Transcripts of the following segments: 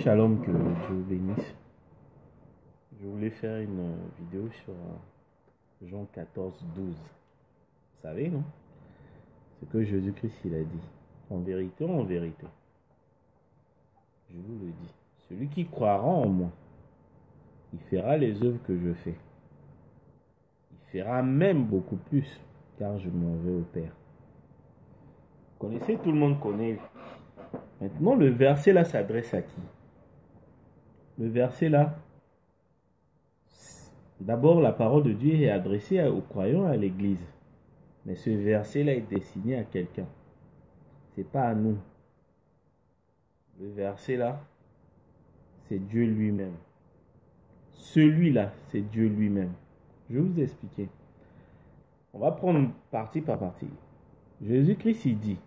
Shalom, que Dieu vous bénisse. Je voulais faire une vidéo sur Jean 14, 12. Vous savez, non? Ce que Jésus-Christ il a dit. En vérité, je vous le dis. Celui qui croira en moi, il fera les œuvres que je fais. Il fera même beaucoup plus, car je m'en vais au Père. Vous connaissez, tout le monde connaît. Maintenant, le verset là s'adresse à qui? Le verset là, d'abord la parole de Dieu est adressée aux croyants, à l'église. Mais ce verset là est destiné à quelqu'un. C'est pas à nous. Le verset là, c'est Dieu lui-même. Celui-là, c'est Dieu lui-même. Je vais vous expliquer. On va prendre partie par partie. Jésus-Christ, il dit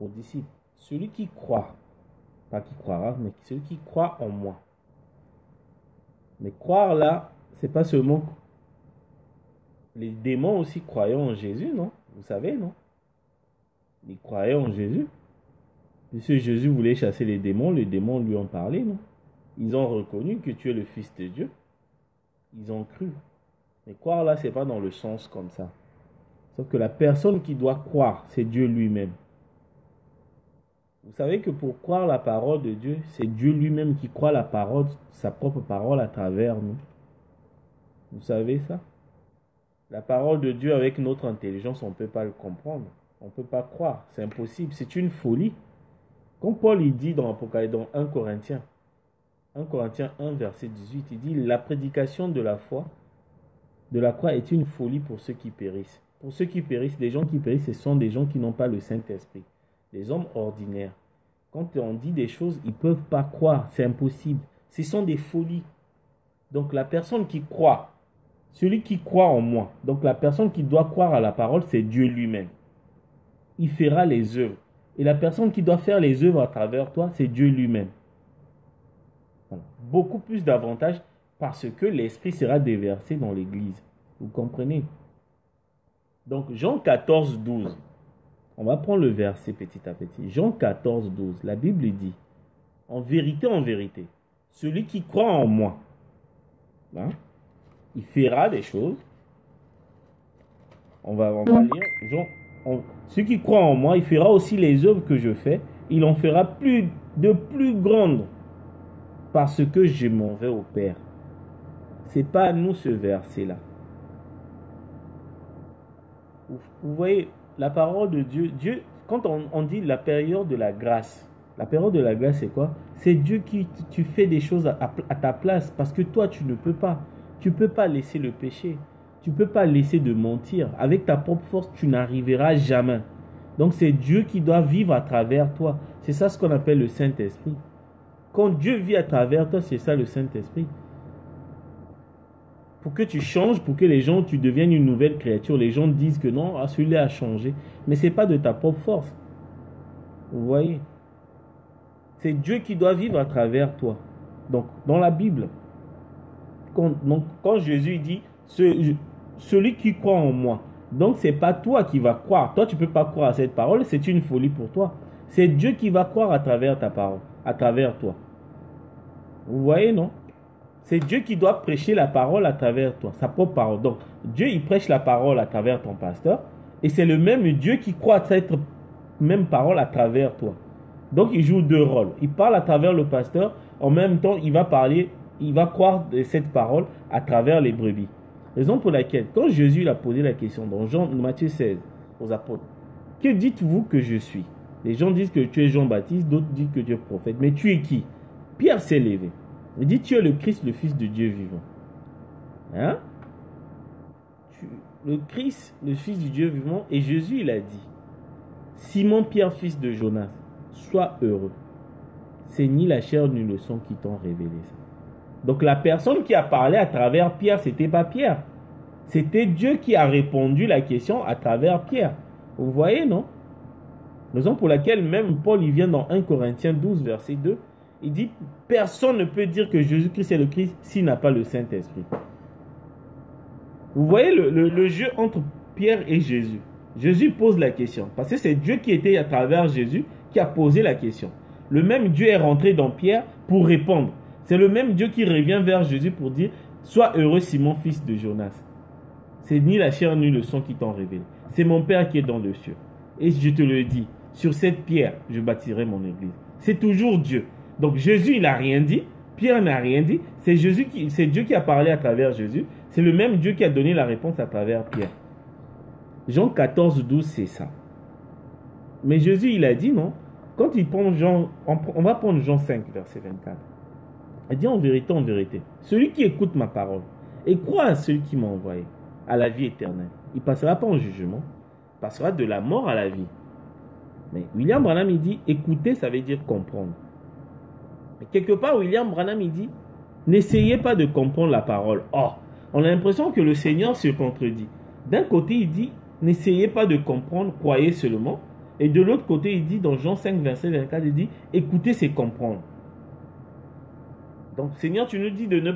aux disciples, celui qui croit, pas qui croira, mais celui qui croit en moi. Mais croire là, c'est pas seulement les démons aussi croyant en Jésus, non? Vous savez, non? Ils croyaient en Jésus. Puisque Jésus voulait chasser les démons lui ont parlé, non? Ils ont reconnu que tu es le Fils de Dieu. Ils ont cru. Mais croire là, c'est pas dans le sens comme ça. Sauf que la personne qui doit croire, c'est Dieu lui-même. Vous savez que pour croire la parole de Dieu, c'est Dieu lui-même qui croit la parole, sa propre parole à travers nous. Vous savez ça? La parole de Dieu avec notre intelligence, on ne peut pas le comprendre. On ne peut pas croire. C'est impossible. C'est une folie. Comme Paul il dit dans Apocalypse, dans 1 Corinthiens 1 verset 18, il dit la prédication de la foi, de la croix est une folie pour ceux qui périssent. Pour ceux qui périssent, les gens qui périssent, ce sont des gens qui n'ont pas le Saint-Esprit. Des hommes ordinaires. Quand on dit des choses, ils ne peuvent pas croire. C'est impossible. Ce sont des folies. Donc la personne qui croit, celui qui croit en moi, donc la personne qui doit croire à la parole, c'est Dieu lui-même. Il fera les œuvres. Et la personne qui doit faire les œuvres à travers toi, c'est Dieu lui-même. Voilà. Beaucoup plus d'avantages parce que l'Esprit sera déversé dans l'Église. Vous comprenez? Donc Jean 14, 12. On va prendre le verset petit à petit. Jean 14, 12. La Bible dit, en vérité, celui qui croit en moi, hein, il fera des choses. On va lire. Celui qui croit en moi, il fera aussi les œuvres que je fais. Il en fera plus grandes parce que je m'en vais au Père. C'est pas à nous ce verset-là. Vous voyez, la parole de Dieu, quand on dit la période de la grâce c'est quoi? C'est Dieu qui tu fais des choses à ta place parce que toi tu ne peux pas. Tu ne peux pas laisser le péché. Tu ne peux pas laisser de mentir. Avec ta propre force, tu n'arriveras jamais. Donc c'est Dieu qui doit vivre à travers toi. C'est ça ce qu'on appelle le Saint-Esprit. Quand Dieu vit à travers toi, c'est ça le Saint-Esprit. Pour que tu changes, pour que les gens, tu deviennes une nouvelle créature. Les gens disent que non, celui-là a changé. Mais ce n'est pas de ta propre force. Vous voyez? C'est Dieu qui doit vivre à travers toi. Donc, dans la Bible, quand Jésus dit, celui qui croit en moi, donc ce n'est pas toi qui vas croire. Toi, tu ne peux pas croire à cette parole, c'est une folie pour toi. C'est Dieu qui va croire à travers ta parole, à travers toi. Vous voyez, non? C'est Dieu qui doit prêcher la parole à travers toi, sa propre parole. Donc, Dieu, il prêche la parole à travers ton pasteur. Et c'est le même Dieu qui croit à cette même parole à travers toi. Donc, il joue deux rôles. Il parle à travers le pasteur. En même temps, il va croire cette parole à travers les brebis. Raison pour laquelle, quand Jésus a posé la question dans Matthieu 16 aux apôtres, que dites-vous que je suis? Les gens disent que tu es Jean-Baptiste, d'autres disent que tu es prophète. Mais tu es qui? Pierre s'est levé. Il dit, tu es le Christ, le Fils de Dieu vivant. Hein? Le Christ, le Fils du Dieu vivant. Et Jésus, il a dit, Simon Pierre, fils de Jonas, sois heureux. C'est ni la chair ni le sang qui t'ont révélé ça. Donc la personne qui a parlé à travers Pierre, c'était pas Pierre. C'était Dieu qui a répondu la question à travers Pierre. Vous voyez, non? Raison pour laquelle même Paul, il vient dans 1 Corinthiens 12, verset 2. Il dit, personne ne peut dire que Jésus-Christ est le Christ s'il n'a pas le Saint-Esprit. Vous voyez le jeu entre Pierre et Jésus. Jésus pose la question. Parce que c'est Dieu qui était à travers Jésus qui a posé la question. Le même Dieu est rentré dans Pierre pour répondre. C'est le même Dieu qui revient vers Jésus pour dire, sois heureux Simon, fils de Jonas. C'est ni la chair ni le sang qui t'ont révélé. C'est mon Père qui est dans le ciel. Et je te le dis, sur cette pierre, je bâtirai mon église. C'est toujours Dieu. Donc Jésus, il n'a rien dit. Pierre n'a rien dit. C'est Dieu qui a parlé à travers Jésus. C'est le même Dieu qui a donné la réponse à travers Pierre. Jean 14, 12, c'est ça. Mais Jésus, il a dit non. Quand il prend Jean, on va prendre Jean 5, verset 24. Il dit en vérité, celui qui écoute ma parole et croit à celui qui m'a envoyé, à la vie éternelle. Il ne passera pas en jugement, il passera de la mort à la vie. Mais William Branham, il dit, écouter, ça veut dire comprendre. Mais quelque part, William Branham, il dit, n'essayez pas de comprendre la parole. Oh, on a l'impression que le Seigneur se contredit. D'un côté, il dit, n'essayez pas de comprendre, croyez seulement. Et de l'autre côté, il dit, dans Jean 5, verset 24, il dit, écouter, c'est comprendre. Donc, Seigneur, tu nous dis de ne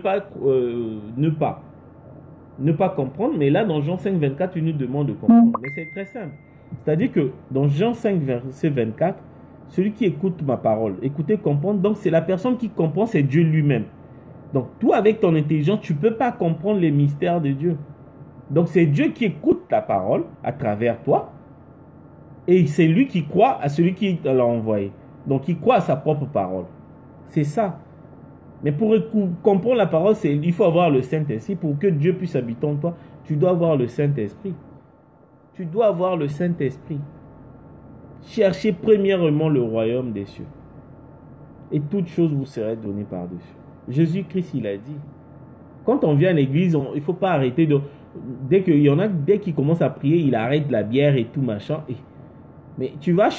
pas comprendre, mais là, dans Jean 5, 24, tu nous demandes de comprendre. Mais c'est très simple. C'est-à-dire que dans Jean 5, verset 24, celui qui écoute ma parole, écouter, comprendre, donc c'est la personne qui comprend, c'est Dieu lui-même. Donc, toi, avec ton intelligence, tu ne peux pas comprendre les mystères de Dieu. Donc, c'est Dieu qui écoute ta parole à travers toi, et c'est lui qui croit à celui qui l'a envoyé. Donc, il croit à sa propre parole. C'est ça. Mais pour comprendre la parole, il faut avoir le Saint-Esprit. Pour que Dieu puisse habiter en toi, tu dois avoir le Saint-Esprit. Tu dois avoir le Saint-Esprit. Cherchez premièrement le royaume des cieux. Et toutes choses vous seraient données par-dessus. Jésus-Christ, il a dit. Quand on vient à l'église, il ne faut pas arrêter de... Dès qu'il commence à prier, il arrête la bière et tout machin. Mais tu vas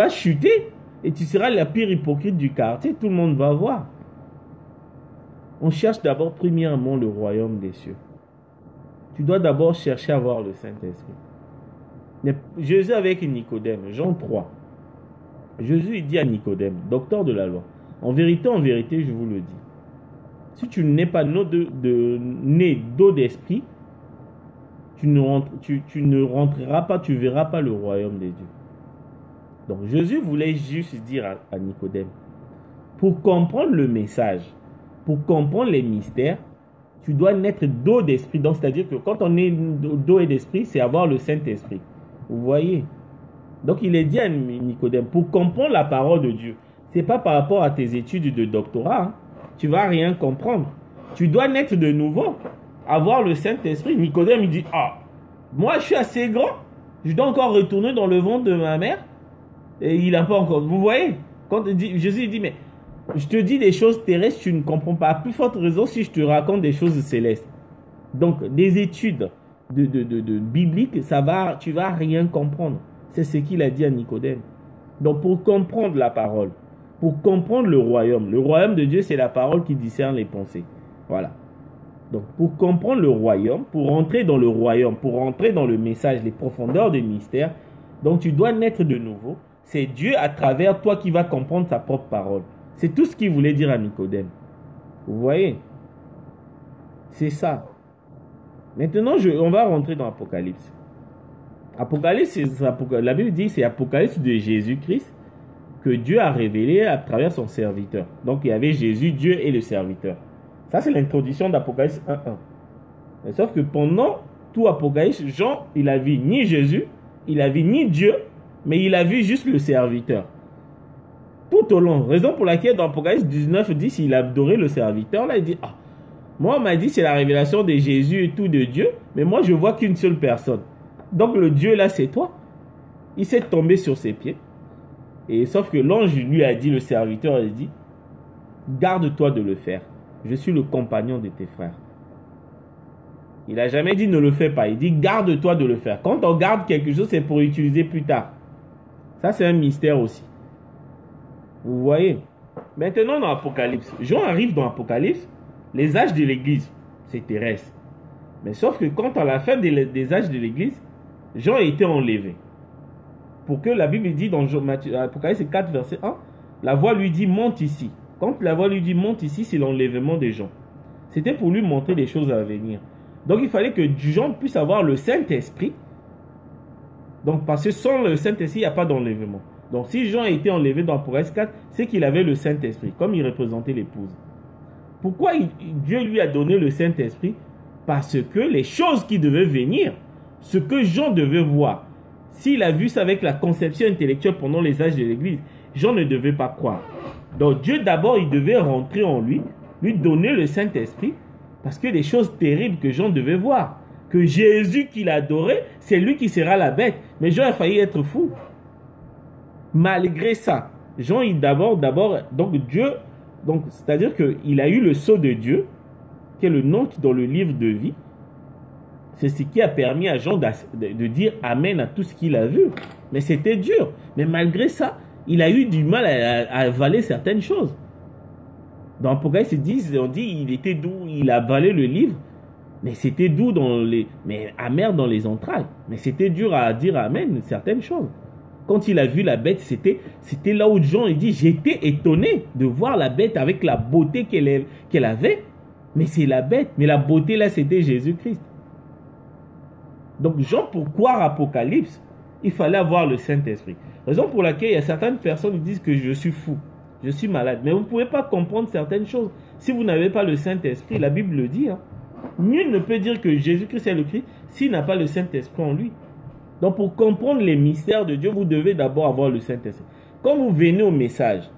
chuter et tu seras la pire hypocrite du quartier. Tout le monde va voir. On cherche d'abord premièrement le royaume des cieux. Tu dois d'abord chercher à avoir le Saint-Esprit. Jésus avec Nicodème, Jean 3. Jésus il dit à Nicodème, docteur de la loi, en vérité, je vous le dis, si tu n'es pas né d'eau d'esprit, tu ne rentreras pas, tu ne verras pas le royaume des dieux. Donc Jésus voulait juste dire à Nicodème, pour comprendre le message, pour comprendre les mystères, tu dois naître d'eau d'esprit. Donc, c'est-à-dire que quand on est d'eau et d'esprit, c'est avoir le Saint-Esprit. Vous voyez? Donc, il est dit à Nicodème, pour comprendre la parole de Dieu, ce n'est pas par rapport à tes études de doctorat. Hein. Tu ne vas rien comprendre. Tu dois naître de nouveau, avoir le Saint-Esprit. Nicodème, il dit, ah, moi, je suis assez grand. Je dois encore retourner dans le ventre de ma mère. Et il n'a pas encore... Vous voyez? Quand Jésus dit, mais... Je te dis des choses terrestres, tu ne comprends pas. À plus forte raison si je te raconte des choses célestes. Donc, des études bibliques, tu vas rien comprendre. C'est ce qu'il a dit à Nicodème. Donc, pour comprendre la parole, pour comprendre le royaume de Dieu, c'est la parole qui discerne les pensées. Voilà. Donc, pour comprendre le royaume, pour rentrer dans le royaume, pour rentrer dans le message, les profondeurs des mystères, donc tu dois naître de nouveau. C'est Dieu à travers toi qui va comprendre sa propre parole. C'est tout ce qu'il voulait dire à Nicodème. Vous voyez? C'est ça. Maintenant, on va rentrer dans Apocalypse. Apocalypse, la Bible dit, c'est l'Apocalypse de Jésus-Christ que Dieu a révélé à travers son serviteur. Donc, il y avait Jésus, Dieu et le serviteur. Ça, c'est l'introduction d'Apocalypse 1.1. Mais sauf que pendant tout Apocalypse, Jean, il a vu ni Jésus, il a vu ni Dieu, mais il a vu juste le serviteur. Tout au long. Raison pour laquelle dans Apocalypse 19, 10, il a adoré le serviteur. Là, il dit, ah, moi, on m'a dit c'est la révélation de Jésus et tout de Dieu, mais moi, je vois qu'une seule personne. Donc, le Dieu là, c'est toi. Il s'est tombé sur ses pieds. Et sauf que l'ange lui a dit, le serviteur, il dit, garde-toi de le faire. Je suis le compagnon de tes frères. Il n'a jamais dit ne le fais pas. Il dit, garde-toi de le faire. Quand on garde quelque chose, c'est pour l'utiliser plus tard. Ça, c'est un mystère aussi. Vous voyez? Maintenant, dans Apocalypse, Jean arrive dans Apocalypse, les âges de l'église, c'est terrestre. Mais sauf que quand à la fin des âges de l'église, Jean a été enlevé. Pour que la Bible dit dans Apocalypse 4, verset 1, la voix lui dit monte ici. Quand la voix lui dit monte ici, c'est l'enlèvement des gens. C'était pour lui montrer des choses à venir. Donc il fallait que Jean puisse avoir le Saint-Esprit. Donc parce que sans le Saint-Esprit, il n'y a pas d'enlèvement. Donc si Jean a été enlevé dans Apocalypse 4, c'est qu'il avait le Saint-Esprit, comme il représentait l'épouse. Pourquoi Dieu lui a donné le Saint-Esprit? Parce que les choses qui devaient venir, ce que Jean devait voir, s'il a vu ça avec la conception intellectuelle pendant les âges de l'Église, Jean ne devait pas croire. Donc Dieu d'abord, il devait rentrer en lui donner le Saint-Esprit, parce que les choses terribles que Jean devait voir, que Jésus qu'il adorait, c'est lui qui sera la bête. Mais Jean a failli être fou. Malgré ça, Jean, donc Dieu, donc c'est-à-dire qu'il a eu le sceau de Dieu, qui est le nom dans le livre de vie. C'est ce qui a permis à Jean de dire Amen à tout ce qu'il a vu. Mais c'était dur. Mais malgré ça, il a eu du mal à avaler certaines choses. Dans Apocalypse 10, on dit il était doux, il a avalé le livre, mais c'était doux mais amer dans les entrailles. Mais c'était dur à dire Amen certaines choses. Quand il a vu la bête, c'était là où Jean il dit j'étais étonné de voir la bête avec la beauté qu'elle avait. Mais c'est la bête. Mais la beauté là, c'était Jésus-Christ. Donc Jean, pour croire Apocalypse, il fallait avoir le Saint-Esprit. Raison pour laquelle il y a certaines personnes qui disent que je suis fou, je suis malade. Mais vous ne pouvez pas comprendre certaines choses. Si vous n'avez pas le Saint-Esprit, la Bible le dit. Nul ne peut dire que Jésus-Christ est le Christ s'il n'a pas le Saint-Esprit en lui. Donc pour comprendre les mystères de Dieu, vous devez d'abord avoir le Saint-Esprit. Quand vous venez au message,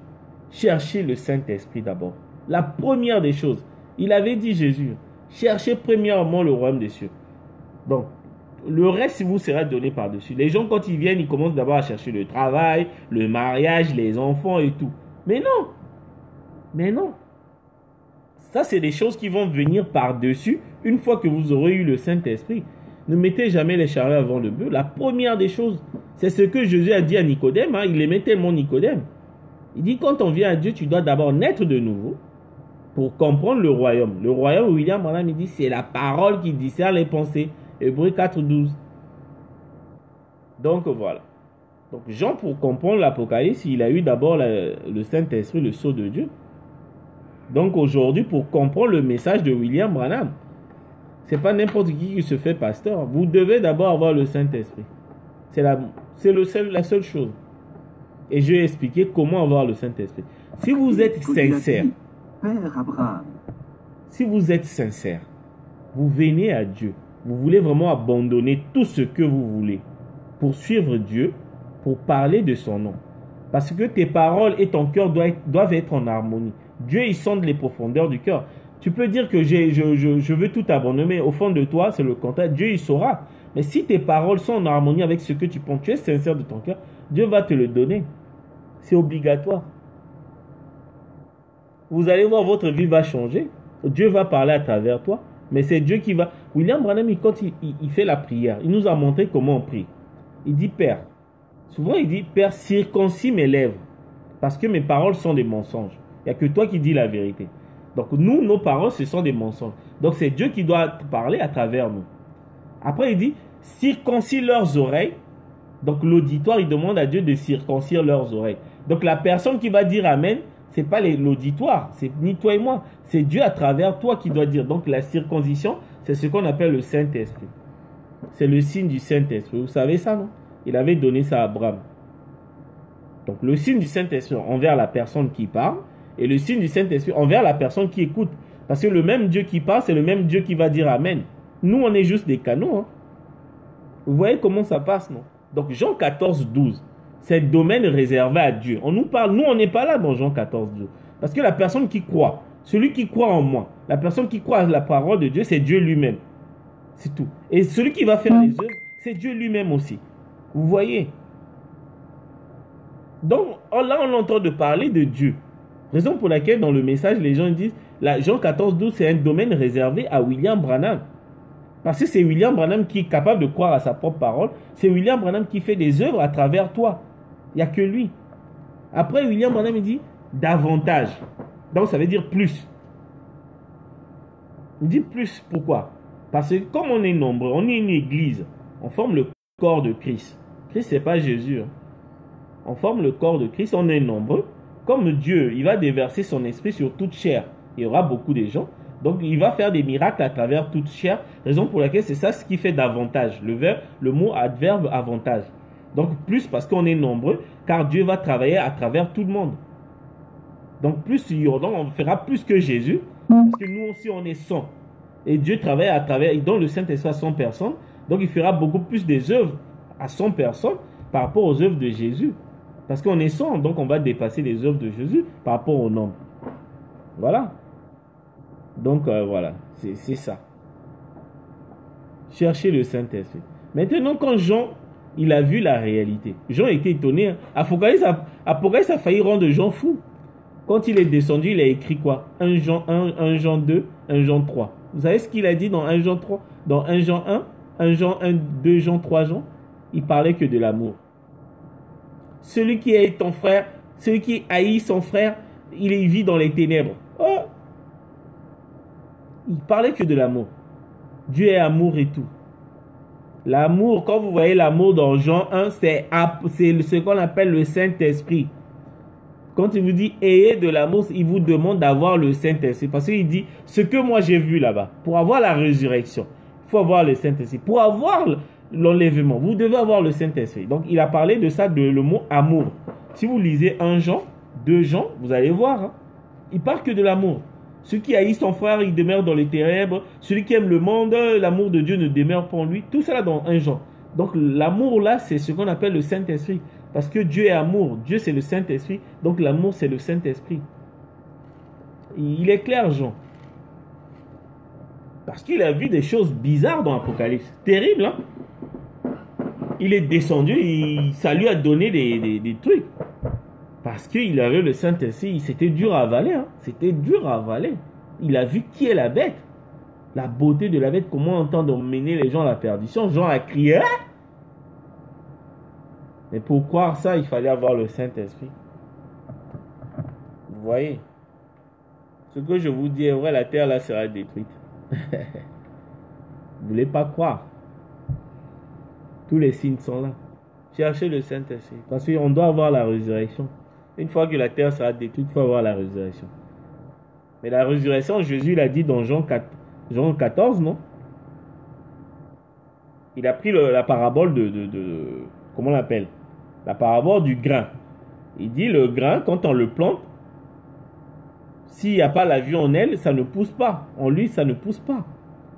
cherchez le Saint-Esprit d'abord. La première des choses, il avait dit Jésus, cherchez premièrement le royaume des cieux. Donc, le reste vous sera donné par-dessus. Les gens, quand ils viennent, ils commencent d'abord à chercher le travail, le mariage, les enfants et tout. Mais non. Mais non. Ça, c'est des choses qui vont venir par-dessus une fois que vous aurez eu le Saint-Esprit. Ne mettez jamais les charrues avant le bœuf. La première des choses, c'est ce que Jésus a dit à Nicodème. Il aimait tellement Nicodème. Il dit, quand on vient à Dieu, tu dois d'abord naître de nouveau pour comprendre le royaume. Le royaume, William Branham, il dit, c'est la parole qui discerne les pensées. Hébreux 4:12. Donc voilà. Donc Jean, pour comprendre l'Apocalypse, il a eu d'abord le Saint-Esprit, le sceau de Dieu. Donc aujourd'hui, pour comprendre le message de William Branham, c'est pas n'importe qui se fait pasteur. Vous devez d'abord avoir le Saint-Esprit. C'est la seule chose. Et je vais expliquer comment avoir le Saint-Esprit. Si vous êtes sincère, si vous êtes sincère, vous venez à Dieu. Vous voulez vraiment abandonner tout ce que vous voulez pour suivre Dieu, pour parler de son nom. Parce que tes paroles et ton cœur doivent être en harmonie. Dieu, il sonde les profondeurs du cœur. Tu peux dire que je veux tout abandonner, mais au fond de toi, c'est le contraire. Dieu, il saura. Mais si tes paroles sont en harmonie avec ce que tu penses, tu es sincère de ton cœur, Dieu va te le donner. C'est obligatoire. Vous allez voir, votre vie va changer. Dieu va parler à travers toi. Mais c'est Dieu qui va... William Branham, quand il fait la prière, il nous a montré comment on prie. Il dit, Père. Souvent, il dit, Père, circoncis mes lèvres. Parce que mes paroles sont des mensonges. Il n'y a que toi qui dis la vérité. Donc, nous, nos paroles, ce sont des mensonges. Donc, c'est Dieu qui doit parler à travers nous. Après, il dit, circoncis leurs oreilles. Donc, l'auditoire, il demande à Dieu de circoncire leurs oreilles. Donc, la personne qui va dire Amen, ce n'est pas l'auditoire, c'est ni toi et moi. C'est Dieu à travers toi qui doit dire. Donc la circoncision, c'est ce qu'on appelle le Saint-Esprit. C'est le signe du Saint-Esprit. Vous savez ça, non? Il avait donné ça à Abraham. Donc le signe du Saint-Esprit envers la personne qui parle et le signe du Saint-Esprit envers la personne qui écoute. Parce que le même Dieu qui parle, c'est le même Dieu qui va dire Amen. Nous, on est juste des canaux. Vous voyez comment ça passe, non? Donc Jean 14:12. C'est un domaine réservé à Dieu. On nous parle, nous on n'est pas là dans Jean 14:12. Parce que la personne qui croit, celui qui croit en moi, la personne qui croit à la parole de Dieu, c'est Dieu lui-même. C'est tout. Et celui qui va faire les œuvres, c'est Dieu lui-même aussi. Vous voyez? Donc là, on est en train de parler de Dieu. Raison pour laquelle dans le message, les gens disent, Jean 14:12, c'est un domaine réservé à William Branham. Parce que c'est William Branham qui est capable de croire à sa propre parole. C'est William Branham qui fait des œuvres à travers toi. Il n'y a que lui. Après, William Branham dit davantage. Donc, ça veut dire plus. Il dit plus. Pourquoi? Parce que comme on est nombreux, on est une église. On forme le corps de Christ. Christ, ce n'est pas Jésus. On forme le corps de Christ. On est nombreux. Comme Dieu, il va déverser son esprit sur toute chair. Il y aura beaucoup de gens. Donc, il va faire des miracles à travers toute chair. Raison pour laquelle c'est ça ce qui fait davantage. Le mot adverbe avantage. Donc plus parce qu'on est nombreux, car Dieu va travailler à travers tout le monde. Donc plus on fera plus que Jésus, parce que nous aussi on est 100. Et Dieu travaille à travers, il donne le Saint-Esprit à 100 personnes, donc il fera beaucoup plus des œuvres à 100 personnes par rapport aux œuvres de Jésus. Parce qu'on est 100, donc on va dépasser les œuvres de Jésus par rapport au nombre. Voilà. Donc voilà, c'est ça. Cherchez le Saint-Esprit. Maintenant, quand Jean, il a vu la réalité, Jean était étonné. Hein. Apocalypse a failli rendre Jean fou. Quand il est descendu, il a écrit quoi? 1 Jean 1, 1 Jean 2, 1 Jean 3. Vous savez ce qu'il a dit dans 1 Jean 3? Dans 1 Jean 1, 1 Jean 1, 2 Jean 3 Jean, il parlait que de l'amour. Celui qui est ton frère, celui qui haït son frère, il vit dans les ténèbres. Oh! Il parlait que de l'amour. Dieu est amour et tout. L'amour, quand vous voyez l'amour dans Jean 1, c'est ce qu'on appelle le Saint-Esprit. Quand il vous dit ayez de l'amour, il vous demande d'avoir le Saint-Esprit. Parce qu'il dit, ce que moi j'ai vu là-bas, pour avoir la résurrection, il faut avoir le Saint-Esprit. Pour avoir l'enlèvement, vous devez avoir le Saint-Esprit. Donc il a parlé de ça, le mot amour. Si vous lisez 1 Jean, 2 Jean, vous allez voir. Hein, il parle que de l'amour. Celui qui haït son frère, il demeure dans les ténèbres. Celui qui aime le monde, l'amour de Dieu ne demeure pas en lui. Tout ça dans 1 Jean. Donc l'amour là, c'est ce qu'on appelle le Saint-Esprit. Parce que Dieu est amour. Dieu c'est le Saint-Esprit. Donc l'amour c'est le Saint-Esprit. Il est clair, Jean. Parce qu'il a vu des choses bizarres dans l'Apocalypse. Terrible, hein? Il est descendu, ça lui a donné des trucs. Parce qu'il avait le Saint-Esprit, c'était dur à avaler. Hein? C'était dur à avaler. Il a vu qui est la bête. La beauté de la bête, comment entendre mener les gens à la perdition. Jean a crié. Ah! Mais pour croire ça, il fallait avoir le Saint-Esprit. Vous voyez? Ce que je vous dis est vrai, la terre là sera détruite. Vous ne voulez pas croire. Tous les signes sont là. Cherchez le Saint-Esprit. Parce qu'on doit avoir la résurrection. Une fois que la terre sera détruite, il faut avoir la résurrection. Mais la résurrection, Jésus l'a dit dans Jean 14, non? Il a pris la parabole comment on l'appelle? La parabole du grain. Il dit le grain, quand on le plante, s'il n'y a pas la vie en elle, ça ne pousse pas. En lui, ça ne pousse pas.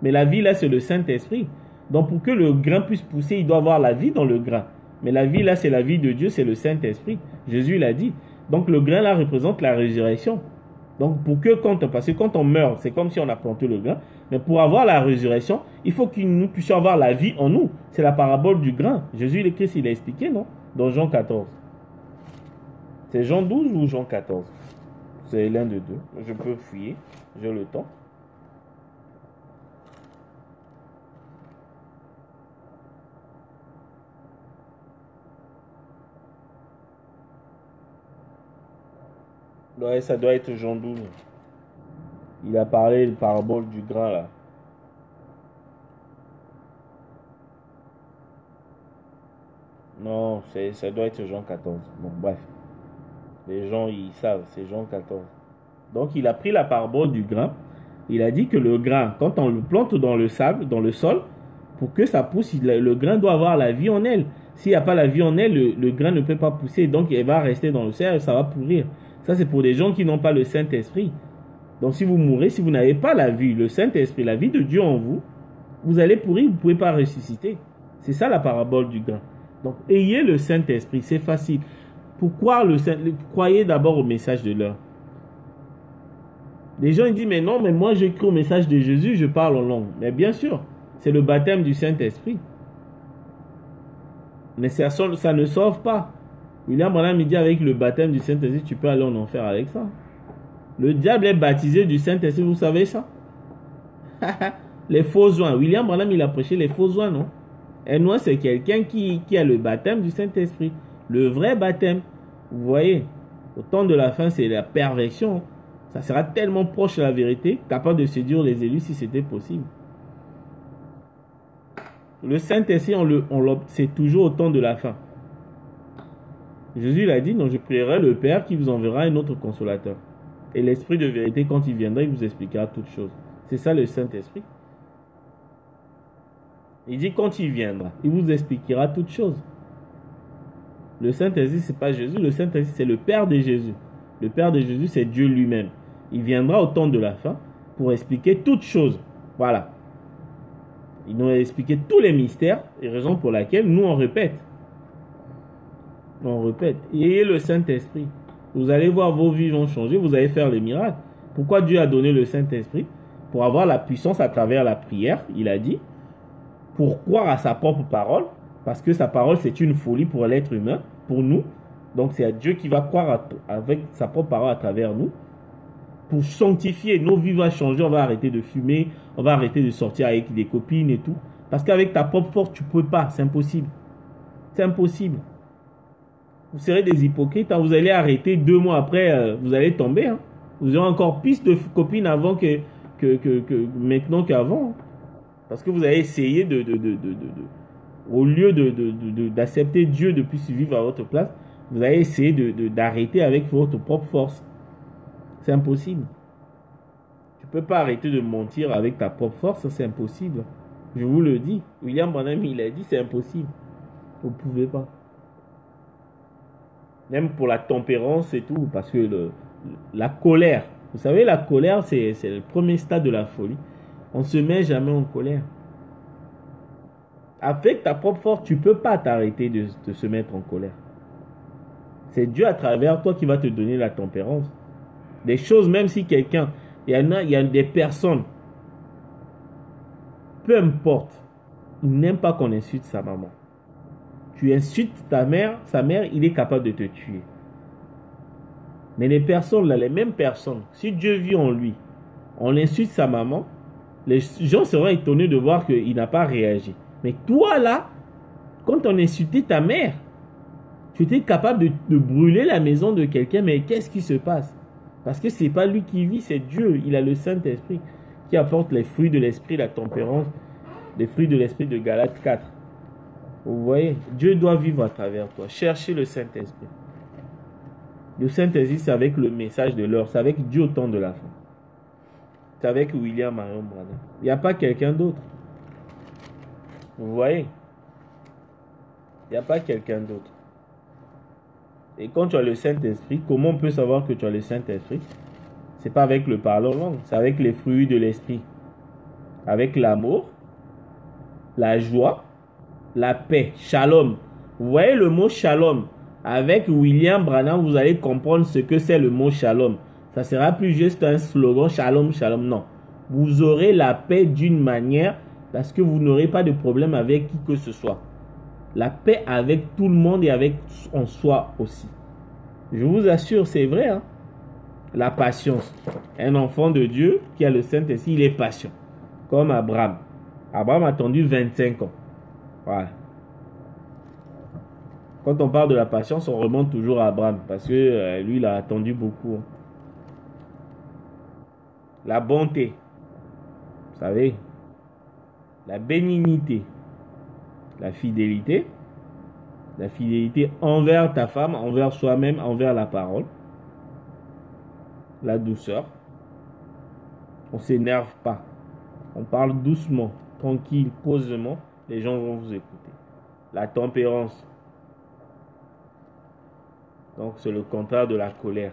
Mais la vie, là, c'est le Saint-Esprit. Donc, pour que le grain puisse pousser, il doit avoir la vie dans le grain. Mais la vie, là, c'est la vie de Dieu, c'est le Saint-Esprit. Jésus l'a dit. Donc, le grain, là, représente la résurrection. Donc, parce que quand on meurt, c'est comme si on a planté le grain. Mais pour avoir la résurrection, il faut que nous puissions avoir la vie en nous. C'est la parabole du grain. Jésus, le Christ, il a expliqué, non? Dans Jean 14. C'est Jean 12 ou Jean 14? C'est l'un de deux. Je peux fouiller. J'ai le temps. Ouais, ça doit être Jean 12. Il a parlé de parabole du grain là. Non, ça doit être Jean 14. Bon, bref. Les gens, ils savent, c'est Jean 14. Donc, il a pris la parabole du grain. Il a dit que le grain, quand on le plante dans le sable, dans le sol, pour que ça pousse, le grain doit avoir la vie en elle. S'il n'y a pas la vie en elle, le grain ne peut pas pousser. Donc, il va rester dans le cerf et ça va pourrir. Ça, c'est pour des gens qui n'ont pas le Saint-Esprit. Donc, si vous mourrez, si vous n'avez pas la vie, le Saint-Esprit, la vie de Dieu en vous, vous allez pourrir, vous ne pouvez pas ressusciter. C'est ça la parabole du grain. Donc, ayez le Saint-Esprit, c'est facile. Pourquoi croyez d'abord au message de l'heure. Les gens ils disent, mais non, mais moi je crie au message de Jésus, je parle en langue. Mais bien sûr, c'est le baptême du Saint-Esprit. Mais ça ne sauve pas. William Branham dit, avec le baptême du Saint-Esprit, tu peux aller en enfer avec ça. Le diable est baptisé du Saint-Esprit, vous savez ça? Les faux oins. William Branham, il a prêché les faux oins, non? Un oin, c'est quelqu'un qui a le baptême du Saint-Esprit. Le vrai baptême. Vous voyez, au temps de la fin, c'est la perversion. Ça sera tellement proche de la vérité, capable de séduire les élus si c'était possible. Le Saint-Esprit, c'est toujours au temps de la fin. Jésus l'a dit, non, je prierai le Père qui vous enverra un autre consolateur. Et l'Esprit de vérité, quand il viendra, il vous expliquera toutes choses. C'est ça le Saint-Esprit. Il dit quand il viendra, il vous expliquera toutes choses. Le Saint-Esprit, ce n'est pas Jésus. Le Saint-Esprit, c'est le Père de Jésus. Le Père de Jésus, c'est Dieu lui-même. Il viendra au temps de la fin pour expliquer toutes choses. Voilà. Il nous a expliqué tous les mystères et raisons pour lesquelles nous, on répète. On répète. Ayez le Saint-Esprit. Vous allez voir, vos vies vont changer. Vous allez faire les miracles. Pourquoi Dieu a donné le Saint-Esprit? Pour avoir la puissance à travers la prière, il a dit. Pour croire à sa propre parole. Parce que sa parole, c'est une folie pour l'être humain, pour nous. Donc, c'est à Dieu qui va croire avec sa propre parole à travers nous. Pour sanctifier, nos vies vont changer. On va arrêter de fumer. On va arrêter de sortir avec des copines et tout. Parce qu'avec ta propre force, tu ne peux pas. C'est impossible. C'est impossible. Vous serez des hypocrites. Hein. Vous allez arrêter 2 mois après. Vous allez tomber. Hein. Vous aurez encore plus de copines avant maintenant qu'avant. Hein. Parce que vous avez essayé au lieu d'accepter Dieu de plus vivre à votre place, vous allez essayer d'arrêter avec votre propre force. C'est impossible. Tu ne peux pas arrêter de mentir avec ta propre force, c'est impossible. Je vous le dis. William Branham, il a dit, c'est impossible. Vous ne pouvez pas. Même pour la tempérance et tout, parce que la colère, vous savez, la colère, c'est le premier stade de la folie. On ne se met jamais en colère. Avec ta propre force, tu ne peux pas t'arrêter de se mettre en colère. C'est Dieu à travers toi qui va te donner la tempérance. Des choses, même si quelqu'un, il y a des personnes, peu importe, ils n'aiment pas qu'on insulte sa maman. Tu insultes sa mère, il est capable de te tuer. Mais les personnes là, les mêmes personnes, si Dieu vit en lui, on insulte sa maman, les gens seront étonnés de voir qu'il n'a pas réagi. Mais toi là, quand on insultait ta mère, tu étais capable de brûler la maison de quelqu'un, mais qu'est-ce qui se passe? Parce que ce n'est pas lui qui vit, c'est Dieu. Il a le Saint-Esprit qui apporte les fruits de l'Esprit, la tempérance, les fruits de l'Esprit de Galates 4. Vous voyez, Dieu doit vivre à travers toi. Cherchez le Saint-Esprit. Le Saint-Esprit, c'est avec le message de l'heure, c'est avec Dieu au temps de la fin. C'est avec William Marion Branham. Il n'y a pas quelqu'un d'autre. Vous voyez? Il n'y a pas quelqu'un d'autre. Et quand tu as le Saint-Esprit, comment on peut savoir que tu as le Saint-Esprit? Ce n'est pas avec le parler en langue, c'est avec les fruits de l'Esprit. Avec l'amour, la joie, la paix, shalom. Vous voyez le mot shalom? Avec William Branham, vous allez comprendre ce que c'est le mot shalom. Ça ne sera plus juste un slogan shalom, shalom, non. Vous aurez la paix d'une manière parce que vous n'aurez pas de problème avec qui que ce soit. La paix avec tout le monde et avec en soi aussi. Je vous assure, c'est vrai. Hein? La patience. Un enfant de Dieu qui a le Saint-Esprit, il est patient. Comme Abraham. Abraham a attendu 25 ans. Voilà. Quand on parle de la patience, on remonte toujours à Abraham. Parce que lui, il a attendu beaucoup. Hein. La bonté. Vous savez. La bénignité. La fidélité envers ta femme, envers soi-même, envers la parole. La douceur. On ne s'énerve pas. On parle doucement, tranquille, posément. Les gens vont vous écouter. La tempérance. Donc c'est le contraire de la colère.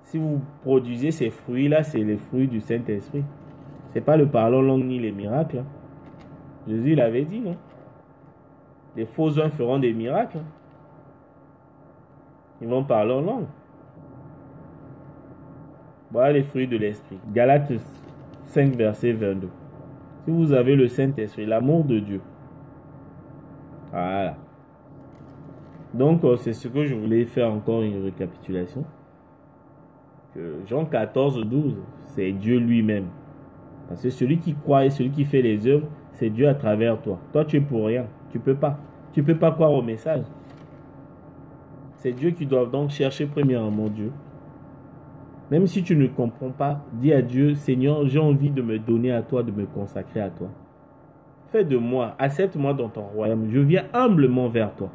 Si vous produisez ces fruits-là, c'est les fruits du Saint-Esprit. Ce n'est pas le parler en langue ni les miracles. Hein. Jésus l'avait dit, non? Les faux uns feront des miracles. Ils vont parler en langue. Voilà les fruits de l'esprit. Galates 5, verset 22. Si vous avez le Saint-Esprit, l'amour de Dieu. Voilà. Donc, c'est ce que je voulais faire encore une récapitulation. Que Jean 14, 12, c'est Dieu lui-même. Parce que celui qui croit et celui qui fait les œuvres, c'est Dieu à travers toi. Toi, tu es pour rien. Tu peux pas. Tu peux pas croire au message. C'est Dieu qui doit donc chercher premièrement Dieu. Même si tu ne comprends pas, dis à Dieu, Seigneur, j'ai envie de me donner à toi, de me consacrer à toi. Fais de moi, accepte-moi dans ton royaume. Je viens humblement vers toi.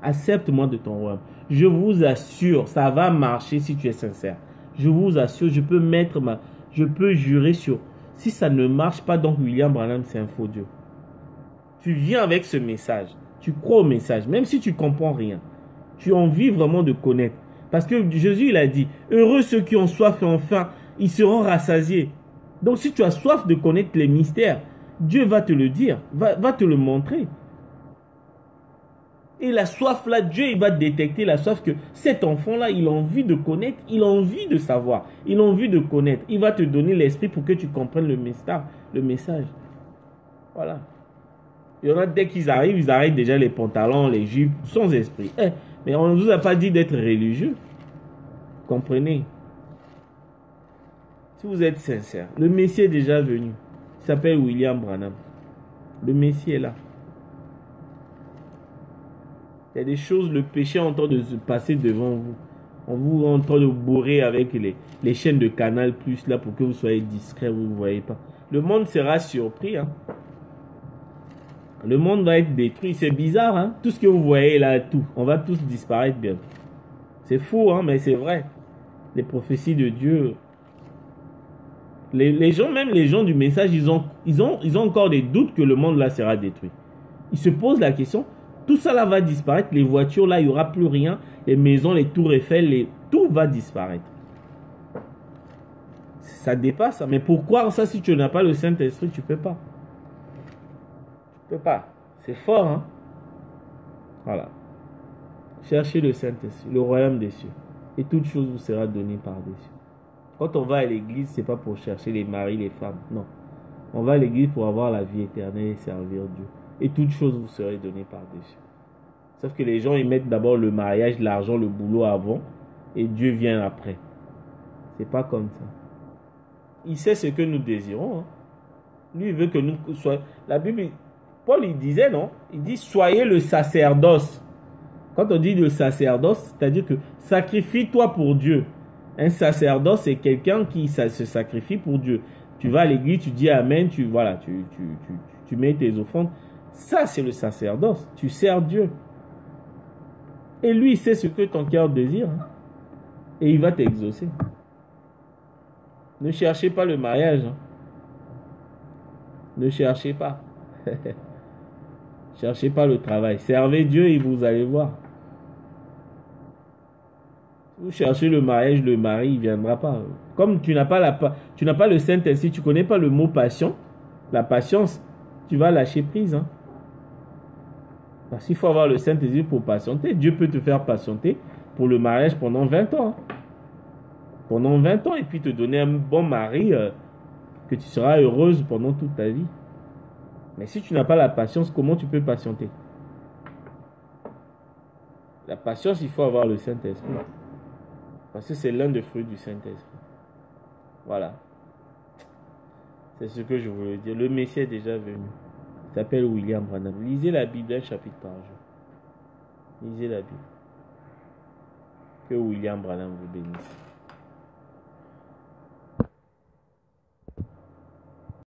Accepte-moi de ton royaume. Je vous assure, ça va marcher si tu es sincère. Je vous assure, je peux jurer sur. Si ça ne marche pas, donc William Branham, c'est un faux Dieu. Tu viens avec ce message. Tu crois au message, même si tu ne comprends rien. Tu as envie vraiment de connaître. Parce que Jésus, il a dit, heureux ceux qui ont soif et ont faim, ils seront rassasiés. Donc si tu as soif de connaître les mystères, Dieu va te le dire, va te le montrer. Et la soif là, Dieu il va détecter la soif que cet enfant-là, il a envie de connaître, il a envie de savoir, il a envie de connaître. Il va te donner l'esprit pour que tu comprennes le message. Voilà. Il y en a, dès qu'ils arrivent, ils arrêtent déjà les pantalons, les jupes, sans esprit. Mais on ne vous a pas dit d'être religieux. Comprenez? Si vous êtes sincère, le Messie est déjà venu. Il s'appelle William Branham. Le Messie est là. Il y a des choses, le péché est en train de se passer devant vous. On vous est en train de bourrer avec les chaînes de Canal Plus là pour que vous soyez discret, vous ne voyez pas. Le monde sera surpris. Hein. Le monde va être détruit. C'est bizarre. Hein? Tout ce que vous voyez là, tout. On va tous disparaître bien. C'est fou, hein, mais c'est vrai. Les prophéties de Dieu. Les gens, même les gens du message, ils ont encore des doutes que le monde là sera détruit. Ils se posent la question. Tout ça là va disparaître. Les voitures là, il n'y aura plus rien. Les maisons, les tours Eiffel, tout va disparaître. Ça dépasse. Mais pourquoi ça si tu n'as pas le Saint-Esprit, tu ne peux pas. Tu ne peux pas. C'est fort, hein. Voilà. Cherchez le Saint-Esprit, le royaume des cieux. Et toute chose vous sera donnée par-dessus. Quand on va à l'église, ce n'est pas pour chercher les maris, les femmes. Non. On va à l'église pour avoir la vie éternelle et servir Dieu. Et toute chose vous sera donnée par-dessus. Sauf que les gens, ils mettent d'abord le mariage, l'argent, le boulot avant. Et Dieu vient après. C'est pas comme ça. Il sait ce que nous désirons. Hein. Lui, il veut que nous soyons... La Bible, Paul, il disait, non? Il dit, soyez le sacerdoce. Quand on dit le sacerdoce, c'est-à-dire que sacrifie-toi pour Dieu. Un sacerdoce, c'est quelqu'un qui se sacrifie pour Dieu. Tu vas à l'église, tu dis Amen, tu mets tes offrandes. Ça, c'est le sacerdoce. Tu sers Dieu. Et lui, il sait ce que ton cœur désire. Hein. Et il va t'exaucer. Ne cherchez pas le mariage. Hein. Ne cherchez pas. Cherchez pas le travail. Servez Dieu et vous allez voir. Vous cherchez le mariage, le mari, il ne viendra pas. Comme tu n'as pas le Saint-Esprit, tu ne connais pas le mot passion, la patience, tu vas lâcher prise. Hein. Parce qu'il faut avoir le Saint-Esprit pour patienter. Dieu peut te faire patienter pour le mariage pendant 20 ans. Hein. Pendant 20 ans et puis te donner un bon mari que tu seras heureuse pendant toute ta vie. Mais si tu n'as pas la patience, comment tu peux patienter? La patience, il faut avoir le Saint-Esprit. Parce que c'est l'un des fruits du Saint-Esprit. Voilà. C'est ce que je voulais dire. Le Messie est déjà venu. Il s'appelle William Branham. Lisez la Bible un chapitre par jour. Lisez la Bible. Que William Branham vous bénisse.